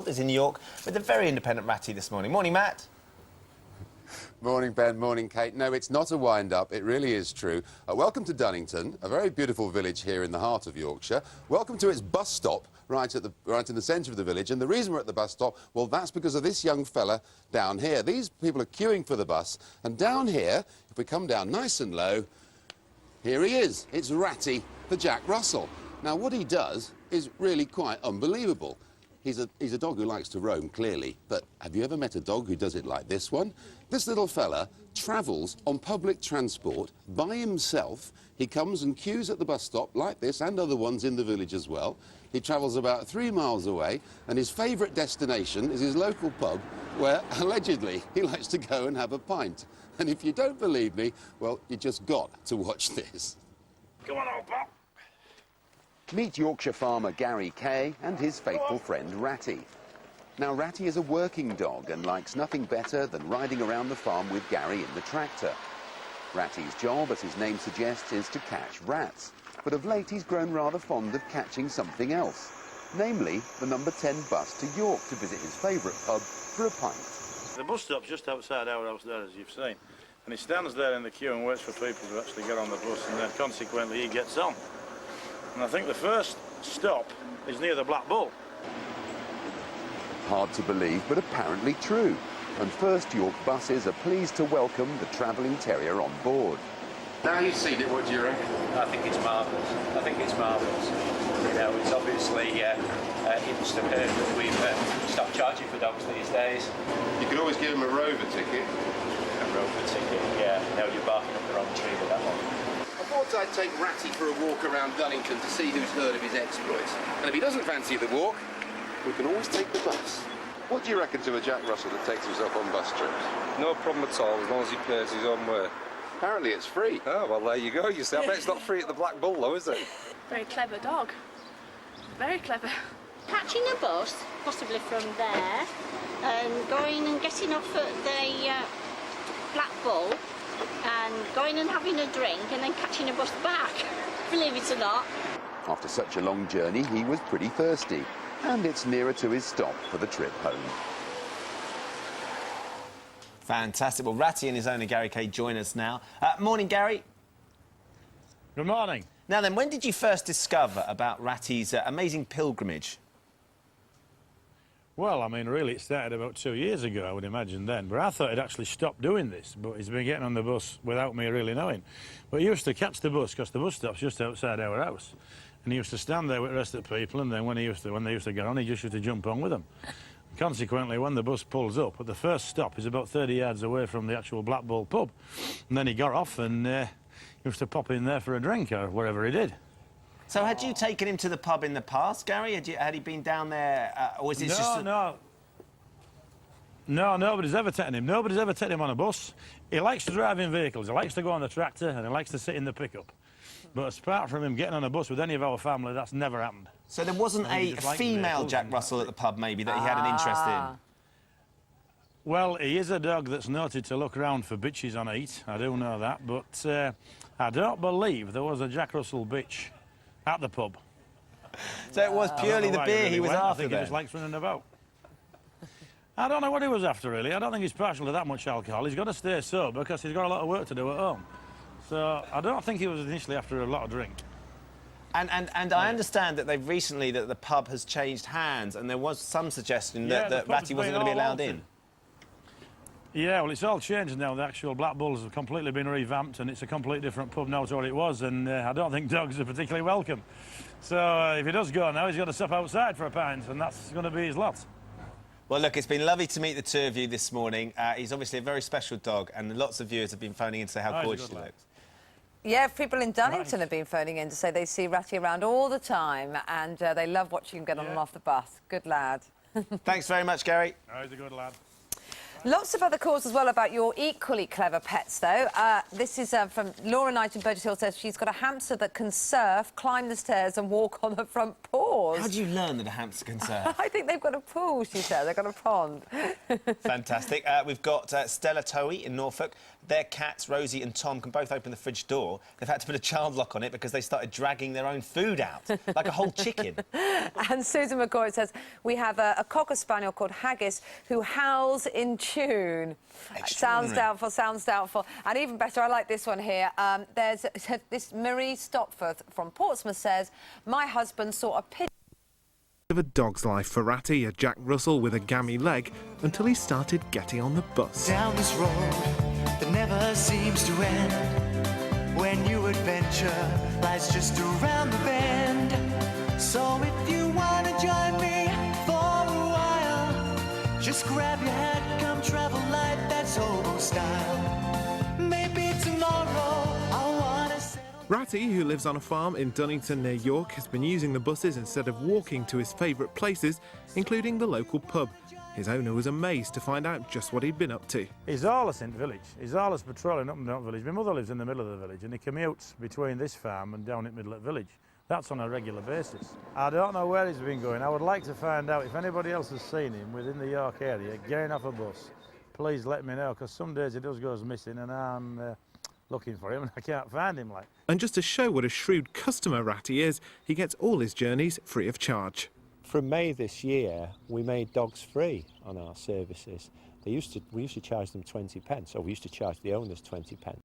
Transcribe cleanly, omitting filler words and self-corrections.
is in York with a very independent Ratty this morning. Morning, Matt. Morning, Ben. Morning, Kate. No, it's not a wind-up. It really is true. Welcome to Dunnington, a very beautiful village here in the heart of Yorkshire. Welcome to its bus stop, right in the centre of the village. And the reason we're at the bus stop, well, that's because of this young fella down here. These people are queuing for the bus. And down here, if we come down nice and low, here he is. It's Ratty, the Jack Russell. Now, what he does is really quite unbelievable. He's a dog who likes to roam, clearly, but have you ever met a dog who does it like this one? This little fella travels on public transport by himself. He comes and queues at the bus stop like this, and other ones in the village as well. He travels about 3 miles away, and his favourite destination is his local pub, where, allegedly, he likes to go and have a pint. And if you don't believe me, well, you just got to watch this. Come on, old pal. Meet Yorkshire farmer Gary Kay and his faithful friend Ratty. Now, Ratty is a working dog and likes nothing better than riding around the farm with Gary in the tractor. Ratty's job, as his name suggests, is to catch rats. But of late, he's grown rather fond of catching something else, namely the number 10 bus to York to visit his favourite pub for a pint. The bus stop's just outside our house there, as you've seen. And he stands there in the queue and waits for people to actually get on the bus, and then consequently he gets on. And I think the first stop is near the Black Bull. Hard to believe, but apparently true. And First York buses are pleased to welcome the travelling terrier on board. Now you've seen it, what do you reckon? I think it's marvellous. I think it's marvellous. You know, it's obviously hints to heard that we've stopped charging for dogs these days. You could always give him a rover ticket. A rover ticket, yeah. No, you're barking up the wrong tree with that one. I thought I'd take Ratty for a walk around Dunnington to see who's heard of his exploits. And if he doesn't fancy the walk, we can always take the bus. What do you reckon to a Jack Russell that takes himself on bus trips? No problem at all, as long as he pays his own way. Apparently it's free. Oh, well, there you go. You see, I bet it's not free at the Black Bull, though, is it? Very clever dog. Very clever. Catching a bus, possibly from there, and going and getting off at the Black Bull, and going and having a drink, and then catching a bus back, believe it or not. After such a long journey, he was pretty thirsty, and it's nearer to his stop for the trip home. Fantastic. Well, Ratty and his owner, Gary Kay, join us now. Morning, Gary. Good morning. Now then, when did you first discover about Ratty's amazing pilgrimage? Well, I mean, really, it started about 2 years ago, I would imagine then. But I thought he'd actually stopped doing this, but he's been getting on the bus without me really knowing. But he used to catch the bus, because the bus stop's just outside our house. And he used to stand there with the rest of the people, and then when they used to get on, he just used to jump on with them. Consequently, when the bus pulls up, the first stop is about 30 yards away from the actual Black Bull pub. And then he got off and used to pop in there for a drink or whatever he did. So had you taken him to the pub in the past, Gary? Had he been down there, or was it just... No, nobody's ever taken him. Nobody's ever taken him on a bus. He likes to drive in vehicles. He likes to go on the tractor and he likes to sit in the pickup. But apart from him getting on a bus with any of our family, that's never happened. So there wasn't a female Jack Russell at the pub, maybe, that he had an interest in? Well, he is a dog that's noted to look around for bitches on eat. I do know that, but I don't believe there was a Jack Russell bitch at the pub. So it was purely the beer he was after, I think he just likes running about. I don't know what he was after, really. I don't think he's partial to that much alcohol. He's got to stay sober because he's got a lot of work to do at home. So I don't think he was initially after a lot of drink. And I understand that they've recently, that the pub has changed hands, and there was some suggestion that Ratty wasn't going to be allowed in. Yeah, well, it's all changed now. The actual Black Bulls have completely been revamped, and it's a completely different pub now to what it was, and I don't think dogs are particularly welcome. So if he does go now, he's got to stop outside for a pint, and that's going to be his lot. Well, look, it's been lovely to meet the two of you this morning. He's obviously a very special dog, and lots of viewers have been phoning in to say how gorgeous he looks. Yeah, people in Dunnington have been phoning in to say they see Ratty around all the time, and they love watching him get on and off the bus. Good lad. Thanks very much, Gary. Oh, he's a good lad. Lots of other calls as well about your equally clever pets, though. This is from Laura Knight in Burgess Hill, says she's got a hamster that can surf, climb the stairs and walk on the front porch. yours? How do you learn that a hamster can surf? I think they've got a pool, she said. They've got a pond. Fantastic. We've got Stella Towie in Norfolk. Their cats, Rosie and Tom, can both open the fridge door. They've had to put a child lock on it because they started dragging their own food out, like a whole chicken. And Susan McCoy says, we have a Cocker Spaniel called Haggis who howls in tune. Sounds doubtful, sounds doubtful. And even better, I like this one here. There's this Marie Stopforth from Portsmouth says, my husband saw a pigeon of a dog's life for Ratty, a Jack Russell with a gammy leg, until he started getting on the bus. Down this road that never seems to end, when new adventure lies just around the bend. So if you want to join me for a while, just grab your hat, come travel light, that's hobo style. Maybe tomorrow I want to settle. Ratty, who lives on a farm in Dunnington near York, has been using the buses instead of walking to his favourite places, including the local pub. His owner was amazed to find out just what he'd been up to. He's allus in the village. He's allus patrolling up and down the village. My mother lives in the middle of the village and he commutes between this farm and down in the middle of the village. That's on a regular basis. I don't know where he's been going. I would like to find out if anybody else has seen him within the York area getting off a bus. Please let me know, because some days he does go missing and I'm looking for him and I can't find him. And just to show what a shrewd customer Ratty is, he gets all his journeys free of charge. From May this year, we made dogs free on our services. We used to charge them 20 pence, or we used to charge the owners 20 pence.